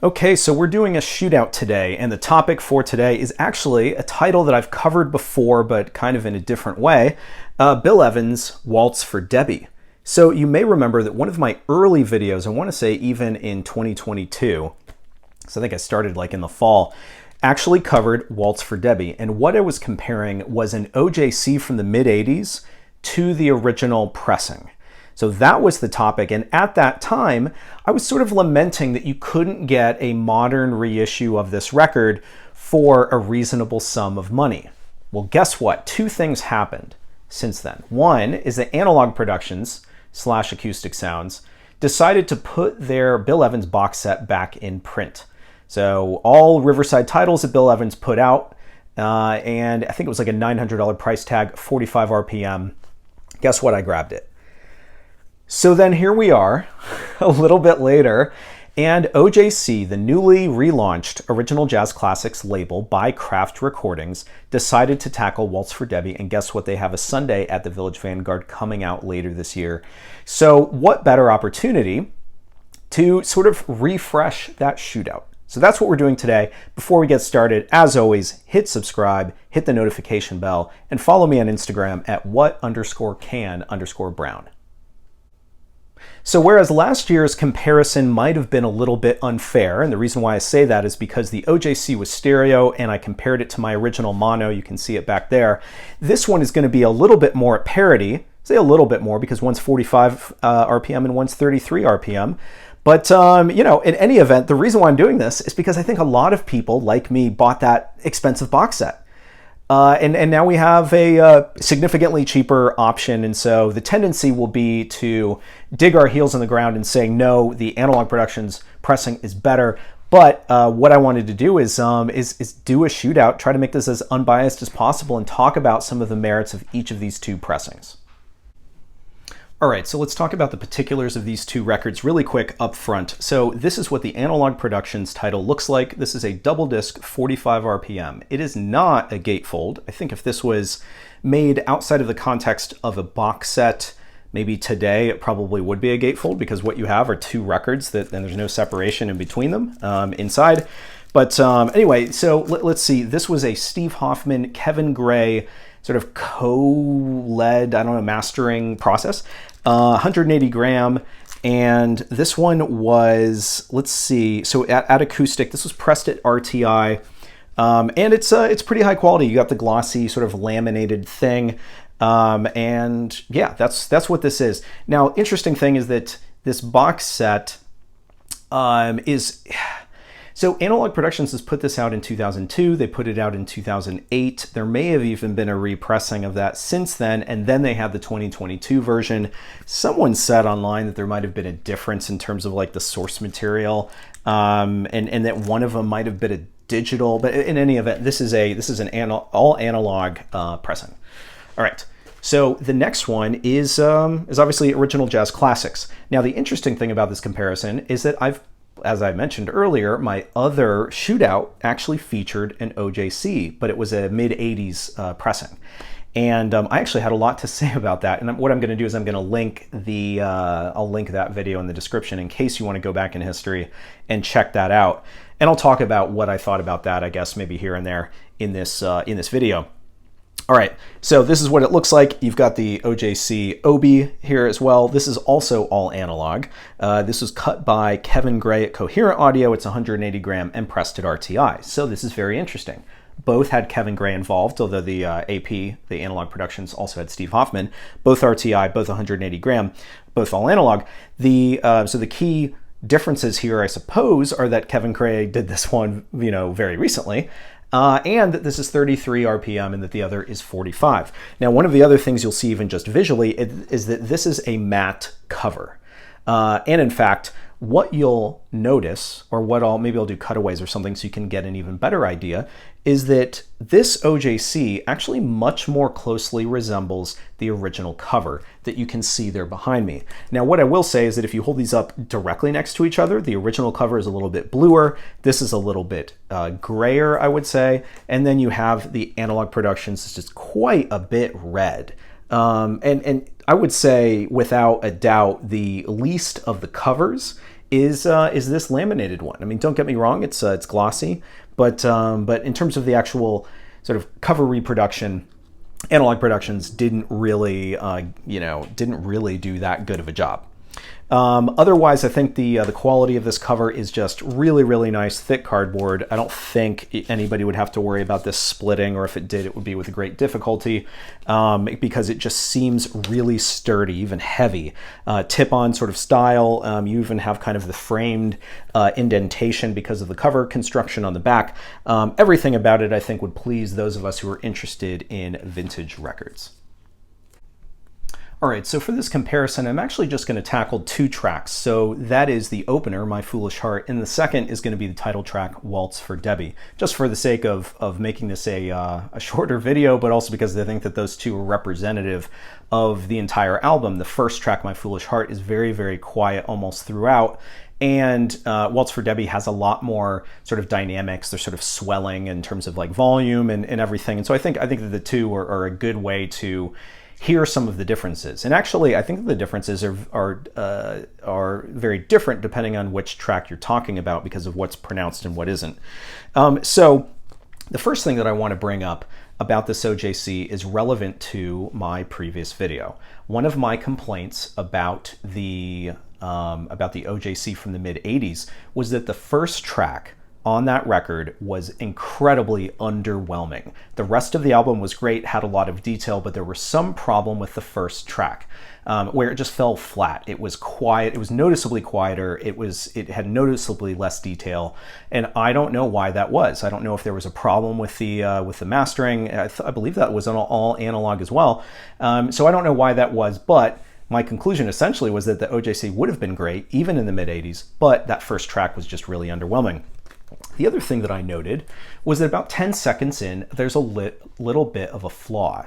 Okay, so we're doing a shootout today, and the topic for today is actually a title that I've covered before, but kind of in a different way. Bill Evans' Waltz for Debby. So you may remember that one of my early videos, I want to say even in 2022, so I think I started like in the fall, actually covered Waltz for Debby. And what I was comparing was an OJC from the mid-'80s to the original pressing. So that was the topic, and at that time, I was sort of lamenting that you couldn't get a modern reissue of this record for a reasonable sum of money. Well, guess what? Two things happened since then. One is that Analogue Productions / Acoustic Sounds decided to put their Bill Evans box set back in print. So all Riverside titles that Bill Evans put out, and I think it was like a $900 price tag, 45 RPM. Guess what? I grabbed it. So then here we are, a little bit later, and OJC, the newly relaunched Original Jazz Classics label by Craft Recordings, decided to tackle Waltz for Debby, and guess what? They have a Sunday at the Village Vanguard coming out later this year. So what better opportunity to sort of refresh that shootout? So that's what we're doing today. Before we get started, as always, hit subscribe, hit the notification bell, and follow me on Instagram at what_can_brown. So whereas last year's comparison might have been a little bit unfair, and the reason why I say that is because the OJC was stereo and I compared it to my original mono, you can see it back there. This one is going to be a little bit more at parity, say a little bit more because one's 45 RPM and one's 33 RPM. But, you know, in any event, the reason why I'm doing this is because I think a lot of people, like me, bought that expensive box set. And now we have a significantly cheaper option, and so the tendency will be to dig our heels in the ground and say, no, the Analogue Productions pressing is better. But what I wanted to do is do a shootout, try to make this as unbiased as possible, and talk about some of the merits of each of these two pressings. All right, so let's talk about the particulars of these two records really quick up front. So this is what the Analogue Productions title looks like. This is a double disc 45 RPM. It is not a gatefold. I think if this was made outside of the context of a box set, maybe today it probably would be a gatefold because what you have are two records and there's no separation in between them inside. But anyway, so let's see. This was a Steve Hoffman, Kevin Gray sort of co-led, I don't know, mastering process. 180 gram, and this one was, let's see, so at acoustic, this was pressed at RTI, and it's pretty high quality. You got the glossy sort of laminated thing, and yeah, that's what this is. Now, interesting thing is that this box set so Analogue Productions has put this out in 2002, they put it out in 2008, there may have even been a repressing of that since then, and then they had the 2022 version. Someone said online that there might have been a difference in terms of like the source material, and that one of them might have been a digital, but in any event, this is an all analog pressing. All right. So the next one is obviously Original Jazz Classics. Now the interesting thing about this comparison is that as I mentioned earlier, my other shootout actually featured an OJC, but it was a mid-'80s pressing. And I actually had a lot to say about that. And what I'm going to do is I'm going to link I'll link that video in the description in case you want to go back in history and check that out. And I'll talk about what I thought about that, I guess, maybe here and there in this video. All right, so this is what it looks like. You've got the OJC Obi here as well. This is also all analog. This was cut by Kevin Gray at Coherent Audio. It's 180 gram and pressed at RTI. So this is very interesting. Both had Kevin Gray involved, although the AP, the Analogue Productions, also had Steve Hoffman. Both RTI, both 180 gram, both all analog. So the key differences here, I suppose, are that Kevin Gray did this one, you know, very recently. And that this is 33 RPM and that the other is 45. Now, one of the other things you'll see even just visually is that this is a matte cover. And in fact, what you'll notice, or maybe I'll do cutaways or something so you can get an even better idea, is that this OJC actually much more closely resembles the original cover that you can see there behind me. Now, what I will say is that if you hold these up directly next to each other, the original cover is a little bit bluer, this is a little bit grayer, I would say, and then you have the Analogue Productions, it's just quite a bit red. And I would say, without a doubt, the least of the covers is this laminated one. I mean, don't get me wrong, it's glossy, but in terms of the actual sort of cover reproduction, Analogue Productions didn't really do that good of a job. Otherwise, I think the quality of this cover is just really, really nice, thick cardboard. I don't think anybody would have to worry about this splitting, or if it did, it would be with great difficulty, because it just seems really sturdy, even heavy. Tip-on sort of style. You even have kind of the framed indentation because of the cover construction on the back. Everything about it, I think, would please those of us who are interested in vintage records. All right, so for this comparison, I'm actually just going to tackle 2 tracks. So that is the opener, My Foolish Heart, and the second is going to be the title track, Waltz for Debby, just for the sake of making this a shorter video, but also because I think that those two are representative of the entire album. The first track, My Foolish Heart, is very, very quiet almost throughout, and Waltz for Debby has a lot more sort of dynamics. They're sort of swelling in terms of like volume and everything, and so I think that the two are a good way to hear some of the differences. And actually, I think the differences are very different depending on which track you're talking about because of what's pronounced and what isn't. So the first thing that I want to bring up about this OJC is relevant to my previous video. One of my complaints about the OJC from the mid-'80s was that the first track on that record was incredibly underwhelming. The rest of the album was great, had a lot of detail, but there was some problem with the first track where it just fell flat. It was quiet. It was noticeably quieter. It had noticeably less detail, and I don't know why that was. I don't know if there was a problem with the mastering. I believe that was on all analog as well. So I don't know why that was, but my conclusion essentially was that the OJC would have been great even in the mid-'80s, but that first track was just really underwhelming. The other thing that I noted was that about 10 seconds in, there's a little bit of a flaw.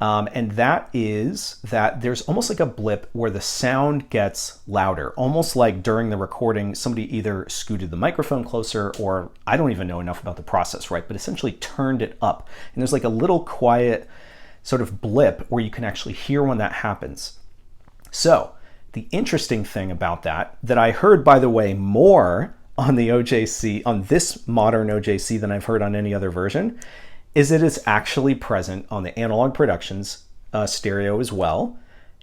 And that is that there's almost like a blip where the sound gets louder, almost like during the recording, somebody either scooted the microphone closer, or I don't even know enough about the process, right? But essentially turned it up. And there's like a little quiet sort of blip where you can actually hear when that happens. So the interesting thing about that I heard, by the way, more on the OJC, on this modern OJC than I've heard on any other version, is that it's actually present on the Analogue Productions stereo as well,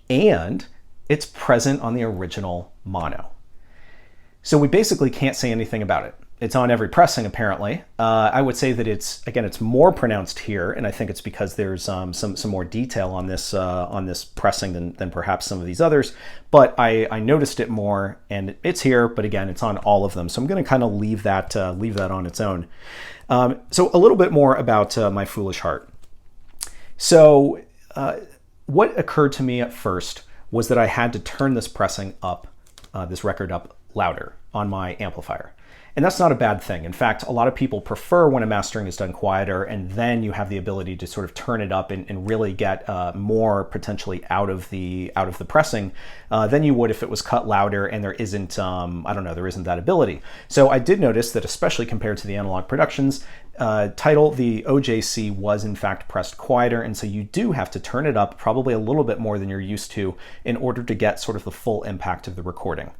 and it's present on the original mono. So we basically can't say anything about it. It's on every pressing, apparently. I would say that it's more pronounced here, and I think it's because there's some more detail on this pressing than perhaps some of these others. But I noticed it more, and it's here. But again, it's on all of them, so I'm going to kind of leave that on its own. So a little bit more about My Foolish Heart. So what occurred to me at first was that I had to turn this pressing up, this record up louder on my amplifier. And that's not a bad thing. In fact, a lot of people prefer when a mastering is done quieter, and then you have the ability to sort of turn it up and really get more potentially out of the pressing than you would if it was cut louder and there isn't, there isn't that ability. So I did notice that, especially compared to the Analogue Productions title, the OJC was in fact pressed quieter, and so you do have to turn it up probably a little bit more than you're used to in order to get sort of the full impact of the recording.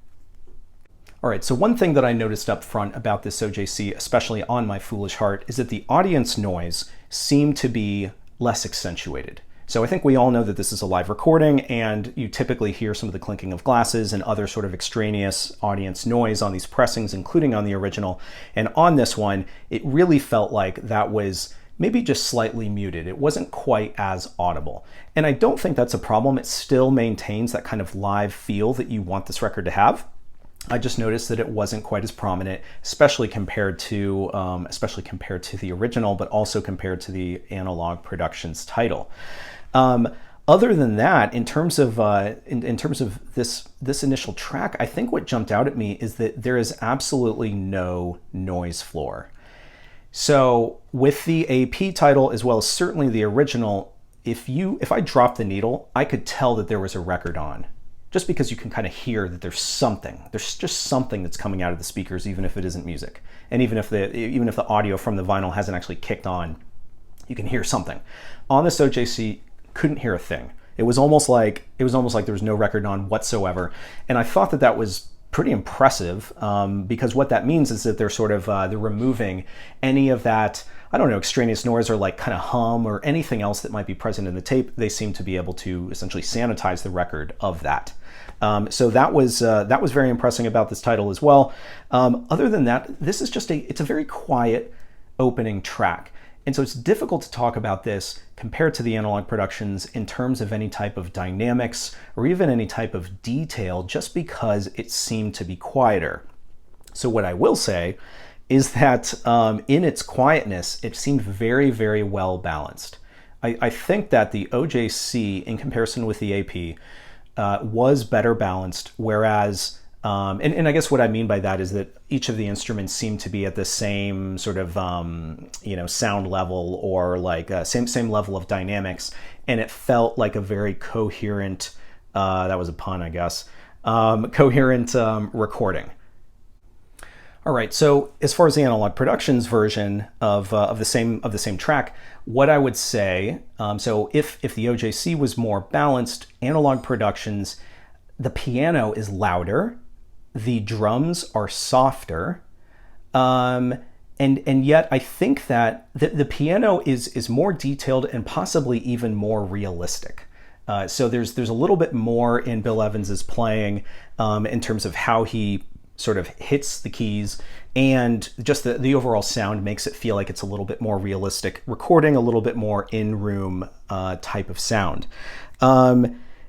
All right, so one thing that I noticed up front about this OJC, especially on My Foolish Heart, is that the audience noise seemed to be less accentuated. So I think we all know that this is a live recording, and you typically hear some of the clinking of glasses and other sort of extraneous audience noise on these pressings, including on the original. And on this one, it really felt like that was maybe just slightly muted. It wasn't quite as audible. And I don't think that's a problem. It still maintains that kind of live feel that you want this record to have. I just noticed that it wasn't quite as prominent, especially compared to the original, but also compared to the Analogue Productions title. Other than that, in terms of this initial track, I think what jumped out at me is that there is absolutely no noise floor. So with the AP title, as well as certainly the original, if I dropped the needle, I could tell that there was a record on. Just because you can kind of hear that there's just something that's coming out of the speakers, even if it isn't music. And even if the audio from the vinyl hasn't actually kicked on, you can hear something. On this OJC, couldn't hear a thing. It was almost like there was no record on whatsoever. And I thought that was pretty impressive, because what that means is that they're sort of they're removing any of that, I don't know, extraneous noise or like kind of hum or anything else that might be present in the tape. They seem to be able to essentially sanitize the record of that. So that was very impressive about this title as well. Other than that, this is just it's a very quiet opening track. And so it's difficult to talk about this compared to the Analogue Productions in terms of any type of dynamics or even any type of detail, just because it seemed to be quieter. So what I will say is that in its quietness, it seemed very, very well balanced. I think that the OJC, in comparison with the AP, was better balanced, whereas and I guess what I mean by that is that each of the instruments seemed to be at the same sort of sound level, or like same level of dynamics, and it felt like a very coherent, that was a pun, I guess, coherent recording. All right, so as far as the Analogue Productions version of the same track, what I would say, so if the OJC was more balanced, Analogue Productions, the piano is louder, the drums are softer, and yet I think that the piano is more detailed and possibly even more realistic. So there's a little bit more in Bill Evans's playing in terms of how he sort of hits the keys, and just the overall sound makes it feel like it's a little bit more realistic recording, a little bit more in-room type of sound.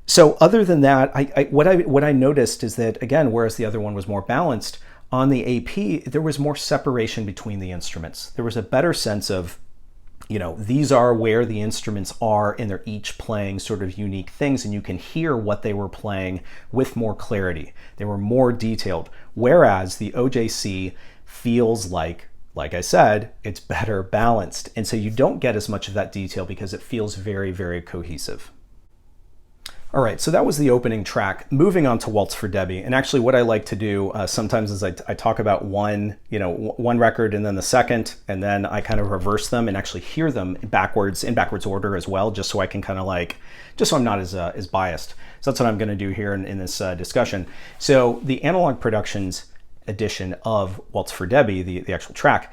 So other than that, what I noticed is that, again, whereas the other one was more balanced, on the AP, there was more separation between the instruments. There was a better sense of, these are where the instruments are, and they're each playing sort of unique things, and you can hear what they were playing with more clarity. They were more detailed, whereas the OJC feels like I said, it's better balanced. And so you don't get as much of that detail because it feels very, very cohesive. All right, so that was the opening track. Moving on to Waltz for Debby, and actually what I like to do sometimes is I talk about one record and then the second, and then I kind of reverse them and actually hear them in backwards order as well, just so I can kind of just so I'm not as biased. So that's what I'm going to do here in this discussion. So the Analogue Productions edition of Waltz for Debby, the actual track.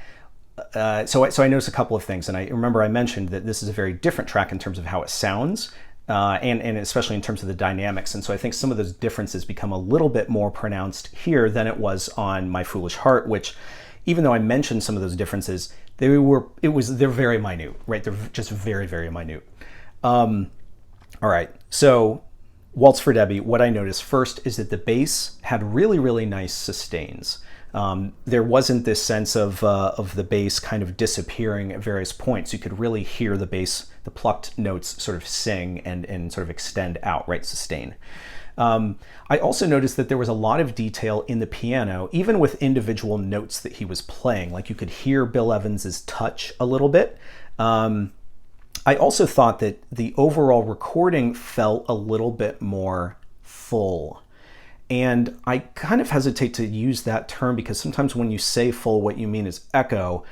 So I noticed a couple of things, and I remember I mentioned that this is a very different track in terms of how it sounds. And especially in terms of the dynamics. And so I think some of those differences become a little bit more pronounced here than it was on My Foolish Heart, which, even though I mentioned some of those differences, they're very minute, right? They're just very, very minute. All right, so Waltz for Debby, what I noticed first is that the bass had really, really nice sustains. There wasn't this sense of the bass kind of disappearing at various points. You could really hear the bass, the plucked notes sort of sing and sort of extend out, right? Sustain. I also noticed that there was a lot of detail in the piano, even with individual notes that he was playing. Like you could hear Bill Evans's touch a little bit. I also thought that the overall recording felt a little bit more full. And I kind of hesitate to use that term because sometimes when you say full, what you mean is echo,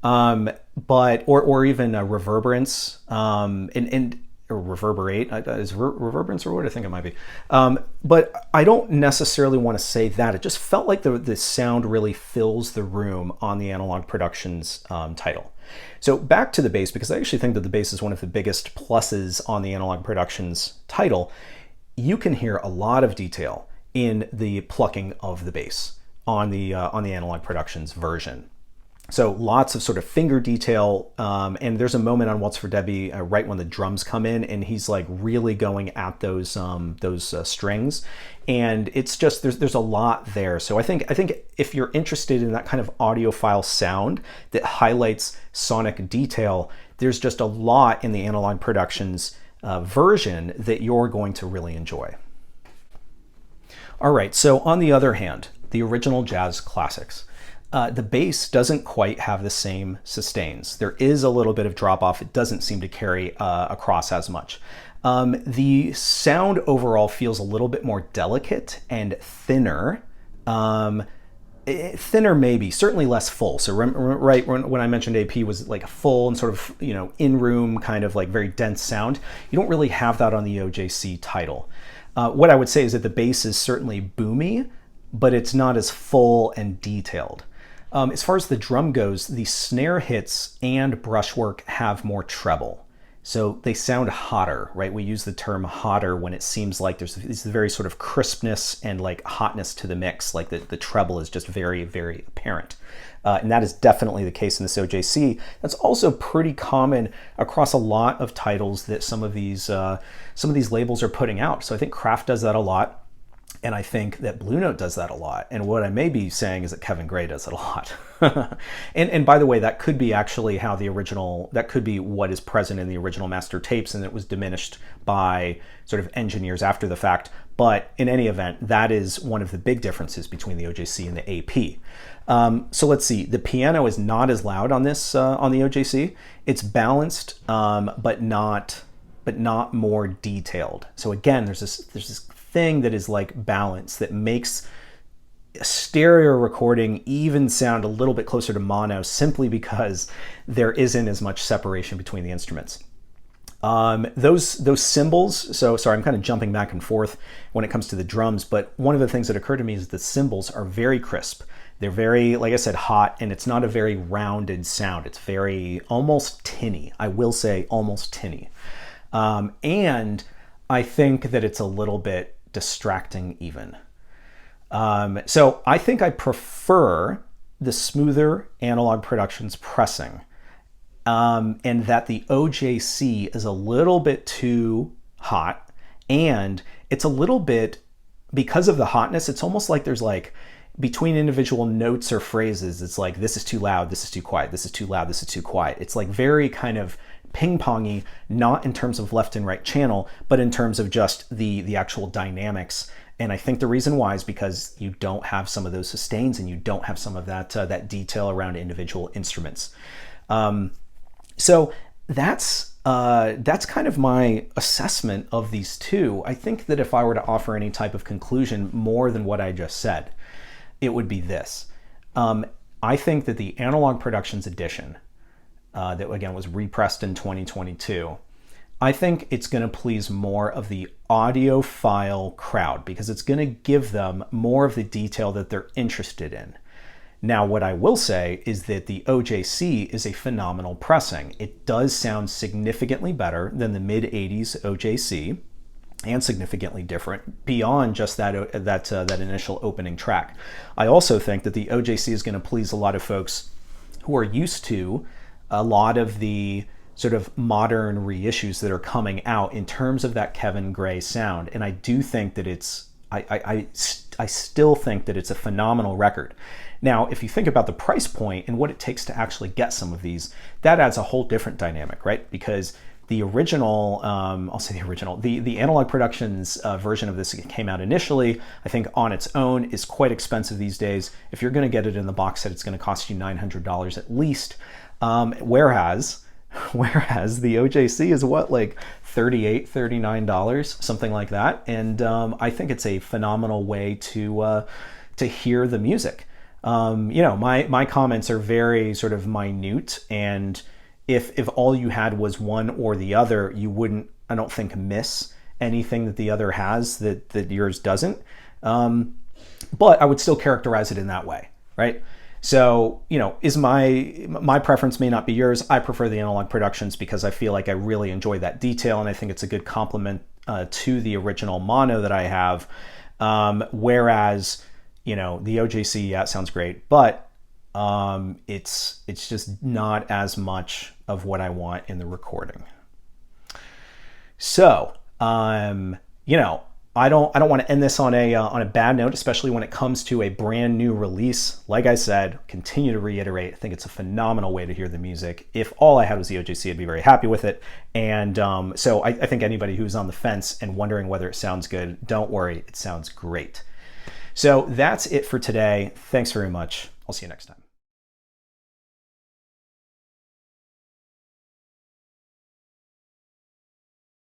or even a reverberance, or reverberate. Is reverberance a word? I think it might be. But I don't necessarily want to say that. It just felt like the sound really fills the room on the Analogue Productions title. So back to the bass, because I actually think that the bass is one of the biggest pluses on the Analogue Productions title. You can hear a lot of detail in the plucking of the bass on the Analogue Productions version. So lots of sort of finger detail, and there's a moment on Waltz for Debby right when the drums come in, and he's like really going at those strings, and it's just there's a lot there. So I think if you're interested in that kind of audiophile sound that highlights sonic detail, there's just a lot in the Analogue Productions version that you're going to really enjoy. All right, so on the other hand, the original jazz classics, the bass doesn't quite have the same sustains. There is a little bit of drop off. It doesn't seem to carry across as much. The sound overall feels a little bit more delicate and thinner. Thinner maybe, certainly less full. So right when I mentioned AP was like a full and sort of, in-room kind of like very dense sound, you don't really have that on the OJC title. What I would say is that the bass is certainly boomy, but it's not as full and detailed. As far as the drum goes, the snare hits and brushwork have more treble. So they sound hotter, right? We use the term hotter when it seems like there's this very sort of crispness and like hotness to the mix, like the treble is just very, very apparent. And that is definitely the case in this OJC. That's also pretty common across a lot of titles that some of these labels are putting out. So I think Kraft does that a lot. And I think that Blue Note does that a lot. And what I may be saying is that Kevin Gray does it a lot. and by the way, that could be actually how the original, that could be what is present in the original master tapes, and it was diminished by sort of engineers after the fact. But in any event, that is one of the big differences between the OJC and the AP. So let's see, the piano is not as loud on this, on the OJC. It's balanced, but not more detailed. So again, there's this thing that is like balance that makes a stereo recording even sound a little bit closer to mono, simply because there isn't as much separation between the instruments. Those cymbals, so sorry, I'm kind of jumping back and forth when it comes to the drums, but one of the things that occurred to me is the cymbals are very crisp. They're very, like I said, hot, and it's not a very rounded sound. It's very almost tinny. I will say almost tinny. And I think that it's a little bit distracting even. So I think I prefer the smoother Analogue Productions pressing, and that the OJC is a little bit too hot, and it's a little bit, because of the hotness, it's almost like there's like, between individual notes or phrases, it's like, this is too loud, this is too quiet, this is too loud, this is too quiet. It's like very kind of ping-pongy, not in terms of left and right channel, but in terms of just the actual dynamics. And I think the reason why is because you don't have some of those sustains, and you don't have some of that detail around individual instruments. So that's kind of my assessment of these two. I think that if I were to offer any type of conclusion more than what I just said, it would be this. I think that the Analogue Productions edition, that again was repressed in 2022, I think it's going to please more of the audiophile crowd, because it's going to give them more of the detail that they're interested in. Now, what I will say is that the OJC is a phenomenal pressing. It does sound significantly better than the mid-80s OJC, and significantly different beyond just that initial opening track. I also think that the OJC is going to please a lot of folks who are used to a lot of the sort of modern reissues that are coming out in terms of that Kevin Gray sound. And I do think that I still think that it's a phenomenal record. Now, if you think about the price point and what it takes to actually get some of these, that adds a whole different dynamic, right? Because the original, the Analogue Productions version of this came out initially, I think on its own is quite expensive these days. If you're going to get it in the box set, it's going to cost you $900 at least. Whereas the OJC is what, like $38, $39, something like that. And I think it's a phenomenal way to hear the music. My comments are very sort of minute, and if all you had was one or the other, you wouldn't, I don't think, miss anything that the other has that yours doesn't. But I would still characterize it in that way, right? So, is my preference may not be yours. I prefer the Analogue Productions because I feel like I really enjoy that detail, and I think it's a good complement to the original mono that I have. Whereas, the OJC, yeah, it sounds great, but it's just not as much of what I want in the recording. So, I don't want to end this on a bad note, especially when it comes to a brand new release. Like I said, continue to reiterate, I think it's a phenomenal way to hear the music. If all I had was the OJC, I'd be very happy with it. And so I think anybody who's on the fence and wondering whether it sounds good, don't worry, it sounds great. So that's it for today. Thanks very much. I'll see you next time.